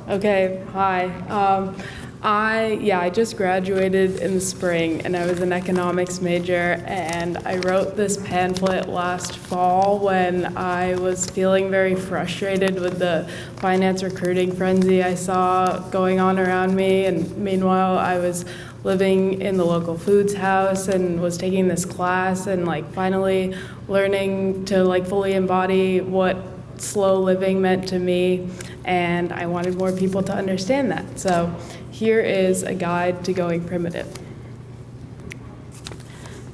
Okay, hi. I just graduated in the spring and I was an economics major, and I wrote this pamphlet last fall when I was feeling very frustrated with the finance recruiting frenzy I saw going on around me. And meanwhile, I was living in the local foods house and was taking this class and finally learning to fully embody what slow living meant to me, and I wanted more people to understand that. So here is a guide to going primitive.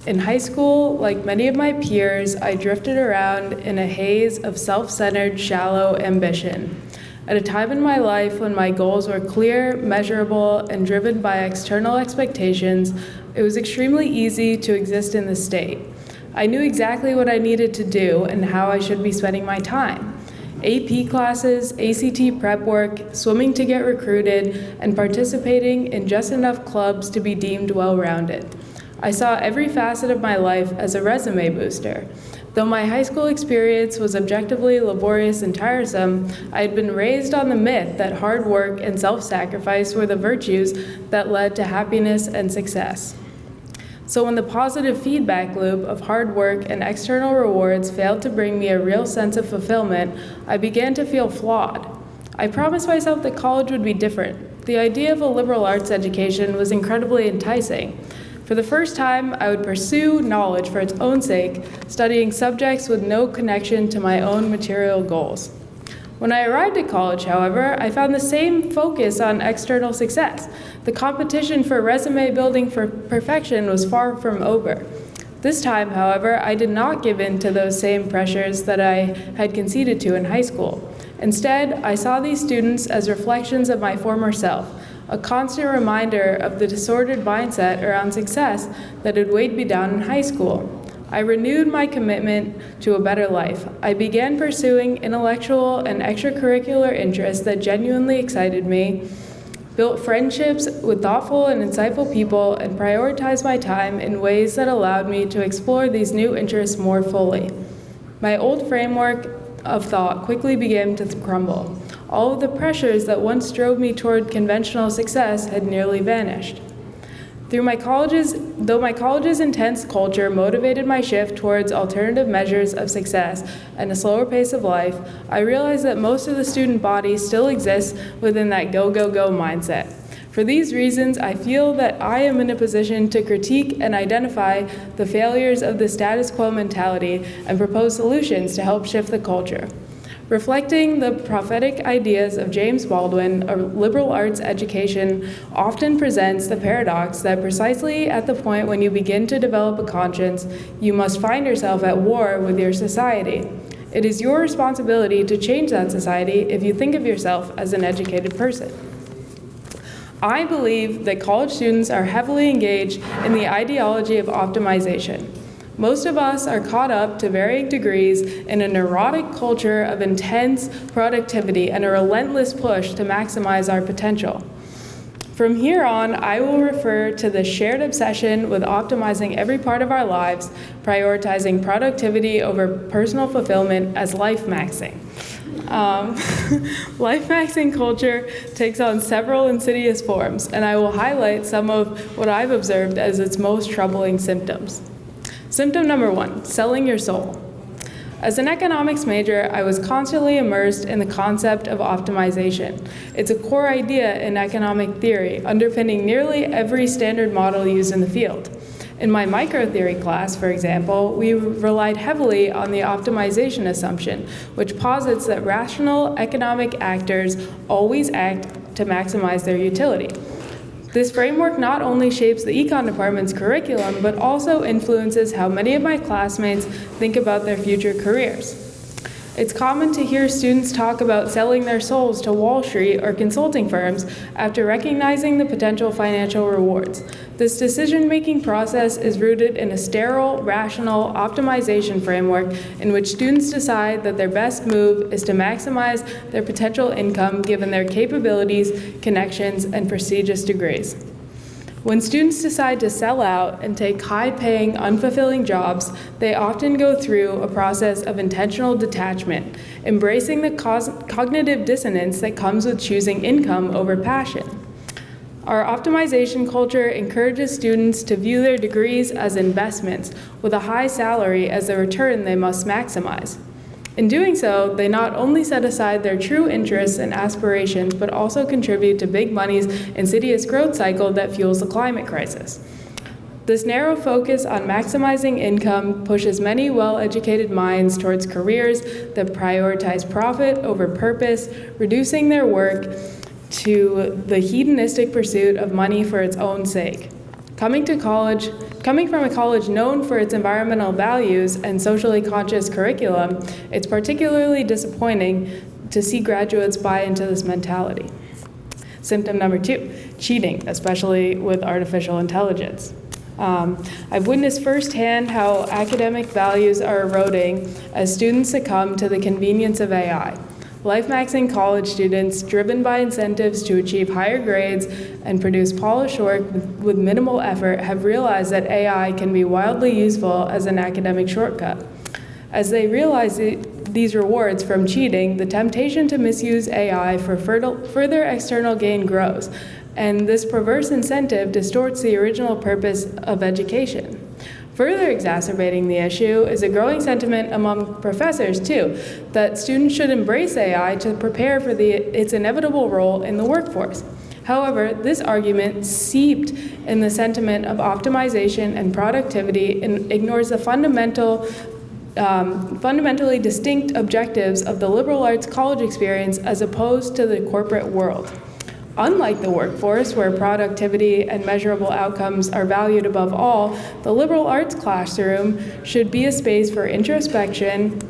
In high school, like many of my peers, I drifted around in a haze of self-centered, shallow ambition. At a time in my life when my goals were clear, measurable, and driven by external expectations, it was extremely easy to exist in this state. I knew exactly what I needed to do and how I should be spending my time. AP classes, ACT prep work, swimming to get recruited, and participating in just enough clubs to be deemed well-rounded. I saw every facet of my life as a resume booster. Though my high school experience was objectively laborious and tiresome, I had been raised on the myth that hard work and self-sacrifice were the virtues that led to happiness and success. So when the positive feedback loop of hard work and external rewards failed to bring me a real sense of fulfillment, I began to feel flawed. I promised myself that college would be different. The idea of a liberal arts education was incredibly enticing. For the first time, I would pursue knowledge for its own sake, studying subjects with no connection to my own material goals. When I arrived at college, however, I found the same focus on external success. The competition for resume building for perfection was far from over. This time, however, I did not give in to those same pressures that I had conceded to in high school. Instead, I saw these students as reflections of my former self, a constant reminder of the disordered mindset around success that had weighed me down in high school. I renewed my commitment to a better life. I began pursuing intellectual and extracurricular interests that genuinely excited me, built friendships with thoughtful and insightful people, and prioritized my time in ways that allowed me to explore these new interests more fully. My old framework of thought quickly began to crumble. All of the pressures that once drove me toward conventional success had nearly vanished. Though my college's intense culture motivated my shift towards alternative measures of success and a slower pace of life, I realized that most of the student body still exists within that go, go, go mindset. For these reasons, I feel that I am in a position to critique and identify the failures of the status quo mentality and propose solutions to help shift the culture. Reflecting the prophetic ideas of James Baldwin, a liberal arts education often presents the paradox that precisely at the point when you begin to develop a conscience, you must find yourself at war with your society. It is your responsibility to change that society if you think of yourself as an educated person. I believe that college students are heavily engaged in the ideology of optimization. Most of us are caught up to varying degrees in a neurotic culture of intense productivity and a relentless push to maximize our potential. From here on, I will refer to the shared obsession with optimizing every part of our lives, prioritizing productivity over personal fulfillment as lifemaxxing. Lifemaxxing culture takes on several insidious forms, and I will highlight some of what I've observed as its most troubling symptoms. Symptom number 1, selling your soul. As an economics major, I was constantly immersed in the concept of optimization. It's a core idea in economic theory, underpinning nearly every standard model used in the field. In my microtheory class, for example, we relied heavily on the optimization assumption, which posits that rational economic actors always act to maximize their utility. This framework not only shapes the econ department's curriculum, but also influences how many of my classmates think about their future careers. It's common to hear students talk about selling their souls to Wall Street or consulting firms after recognizing the potential financial rewards. This decision-making process is rooted in a sterile, rational optimization framework in which students decide that their best move is to maximize their potential income given their capabilities, connections, and prestigious degrees. When students decide to sell out and take high-paying, unfulfilling jobs, they often go through a process of intentional detachment, embracing the cognitive dissonance that comes with choosing income over passion. Our optimization culture encourages students to view their degrees as investments, with a high salary as the return they must maximize. In doing so, they not only set aside their true interests and aspirations, but also contribute to big money's insidious growth cycle that fuels the climate crisis. This narrow focus on maximizing income pushes many well-educated minds towards careers that prioritize profit over purpose, reducing their work to the hedonistic pursuit of money for its own sake. Coming from a college known for its environmental values and socially conscious curriculum, it's particularly disappointing to see graduates buy into this mentality. Symptom number 2, cheating, especially with artificial intelligence. I've witnessed firsthand how academic values are eroding as students succumb to the convenience of AI. Lifemaxxing college students, driven by incentives to achieve higher grades and produce polished work with minimal effort, have realized that AI can be wildly useful as an academic shortcut. As they realize these rewards from cheating, the temptation to misuse AI for further external gain grows, and this perverse incentive distorts the original purpose of education. Further exacerbating the issue is a growing sentiment among professors, too, that students should embrace AI to prepare for its inevitable role in the workforce. However, this argument, seeped in the sentiment of optimization and productivity, ignores the fundamentally distinct objectives of the liberal arts college experience as opposed to the corporate world. Unlike the workforce, where productivity and measurable outcomes are valued above all, the liberal arts classroom should be a space for introspection,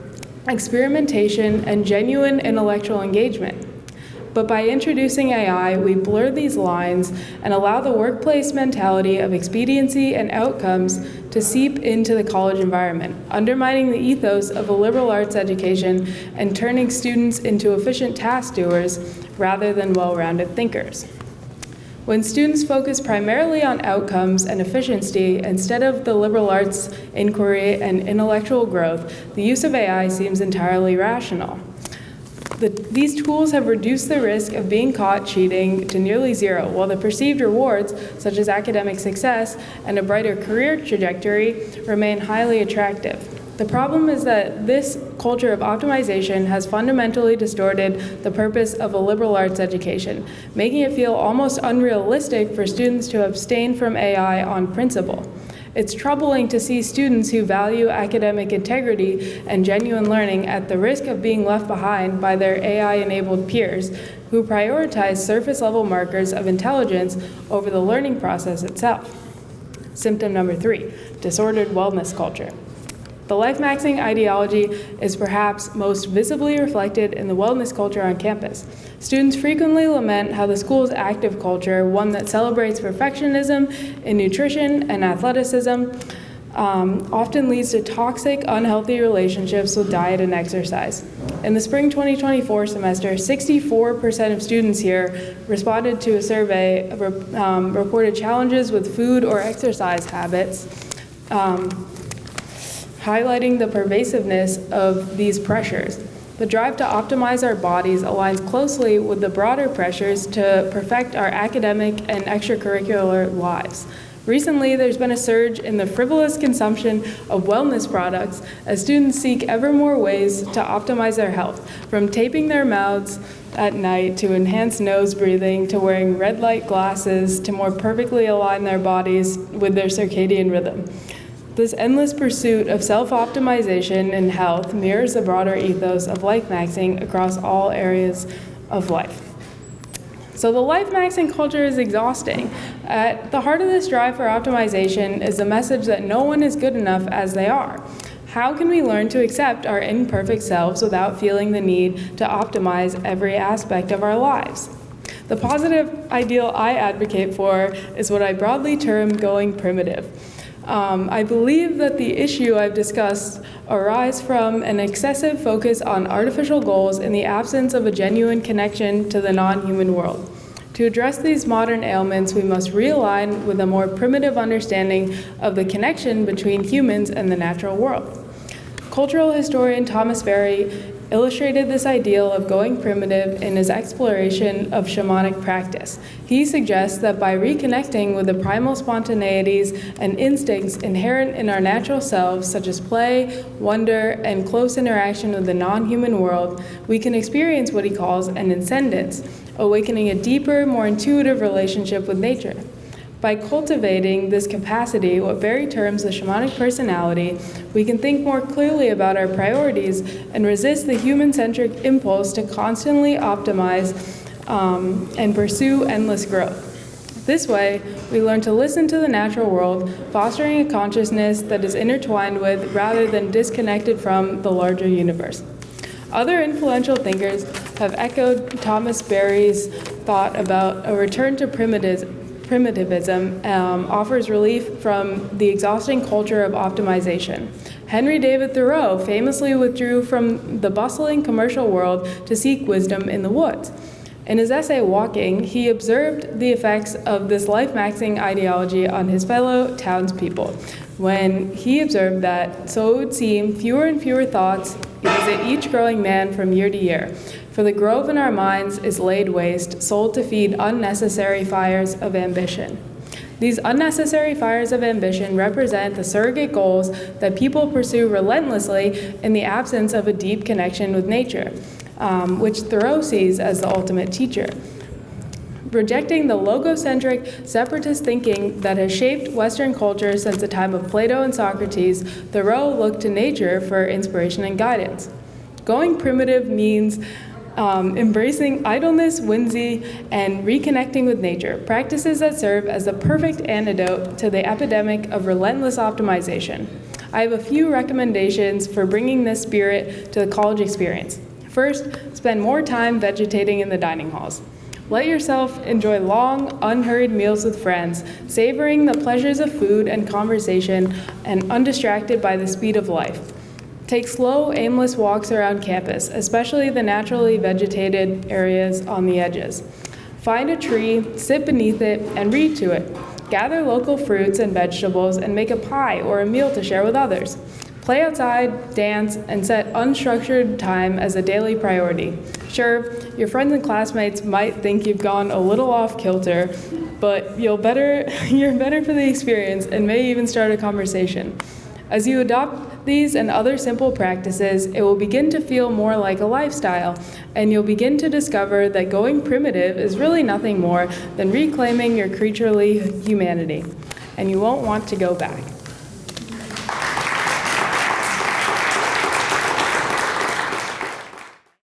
experimentation, and genuine intellectual engagement. But by introducing AI, we blur these lines and allow the workplace mentality of expediency and outcomes to seep into the college environment, undermining the ethos of a liberal arts education and turning students into efficient task doers rather than well-rounded thinkers. When students focus primarily on outcomes and efficiency instead of the liberal arts inquiry and intellectual growth, the use of AI seems entirely rational. These tools have reduced the risk of being caught cheating to nearly zero, while the perceived rewards, such as academic success and a brighter career trajectory, remain highly attractive. The problem is that this culture of optimization has fundamentally distorted the purpose of a liberal arts education, making it feel almost unrealistic for students to abstain from AI on principle. It's troubling to see students who value academic integrity and genuine learning at the risk of being left behind by their AI-enabled peers who prioritize surface-level markers of intelligence over the learning process itself. Symptom number 3, disordered wellness culture. The lifemaxxing ideology is perhaps most visibly reflected in the wellness culture on campus. Students frequently lament how the school's active culture, one that celebrates perfectionism in nutrition and athleticism, often leads to toxic, unhealthy relationships with diet and exercise. In the spring 2024 semester, 64% of students here responded to a survey reported challenges with food or exercise habits, highlighting the pervasiveness of these pressures. The drive to optimize our bodies aligns closely with the broader pressures to perfect our academic and extracurricular lives. Recently, there's been a surge in the frivolous consumption of wellness products as students seek ever more ways to optimize their health, from taping their mouths at night to enhance nose breathing to wearing red light glasses to more perfectly align their bodies with their circadian rhythm. This endless pursuit of self-optimization and health mirrors the broader ethos of lifemaxxing across all areas of life. So the lifemaxxing culture is exhausting. At the heart of this drive for optimization is the message that no one is good enough as they are. How can we learn to accept our imperfect selves without feeling the need to optimize every aspect of our lives? The positive ideal I advocate for is what I broadly term going primitive. I believe that the issue I've discussed arises from an excessive focus on artificial goals in the absence of a genuine connection to the non-human world. To address these modern ailments, we must realign with a more primitive understanding of the connection between humans and the natural world. Cultural historian Thomas Berry illustrated this ideal of going primitive in his exploration of shamanic practice. He suggests that by reconnecting with the primal spontaneities and instincts inherent in our natural selves, such as play, wonder, and close interaction with the non-human world, we can experience what he calls an ascendance, awakening a deeper, more intuitive relationship with nature. By cultivating this capacity, what Berry terms the shamanic personality, we can think more clearly about our priorities and resist the human-centric impulse to constantly optimize and pursue endless growth. This way, we learn to listen to the natural world, fostering a consciousness that is intertwined with, rather than disconnected from, the larger universe. Other influential thinkers have echoed Thomas Berry's thought about a return to primitivism offers relief from the exhausting culture of optimization. Henry David Thoreau famously withdrew from the bustling commercial world to seek wisdom in the woods. In his essay, Walking, he observed the effects of this lifemaxxing ideology on his fellow townspeople, when he observed that, so it would seem, fewer and fewer thoughts visit each growing man from year to year. For the grove in our minds is laid waste, sold to feed unnecessary fires of ambition. These unnecessary fires of ambition represent the surrogate goals that people pursue relentlessly in the absence of a deep connection with nature, which Thoreau sees as the ultimate teacher. Rejecting the logocentric, separatist thinking that has shaped Western culture since the time of Plato and Socrates, Thoreau looked to nature for inspiration and guidance. Going primitive means embracing idleness, whimsy, and reconnecting with nature, practices that serve as the perfect antidote to the epidemic of relentless optimization. I have a few recommendations for bringing this spirit to the college experience. First, spend more time vegetating in the dining halls. Let yourself enjoy long, unhurried meals with friends, savoring the pleasures of food and conversation and undistracted by the speed of life. Take slow, aimless walks around campus, especially the naturally vegetated areas on the edges. Find a tree, sit beneath it, and read to it. Gather local fruits and vegetables and make a pie or a meal to share with others. Play outside, dance, and set unstructured time as a daily priority. Sure, your friends and classmates might think you've gone a little off kilter, but you're better for the experience and may even start a conversation. As you adopt these and other simple practices, it will begin to feel more like a lifestyle, and you'll begin to discover that going primitive is really nothing more than reclaiming your creaturely humanity, and you won't want to go back.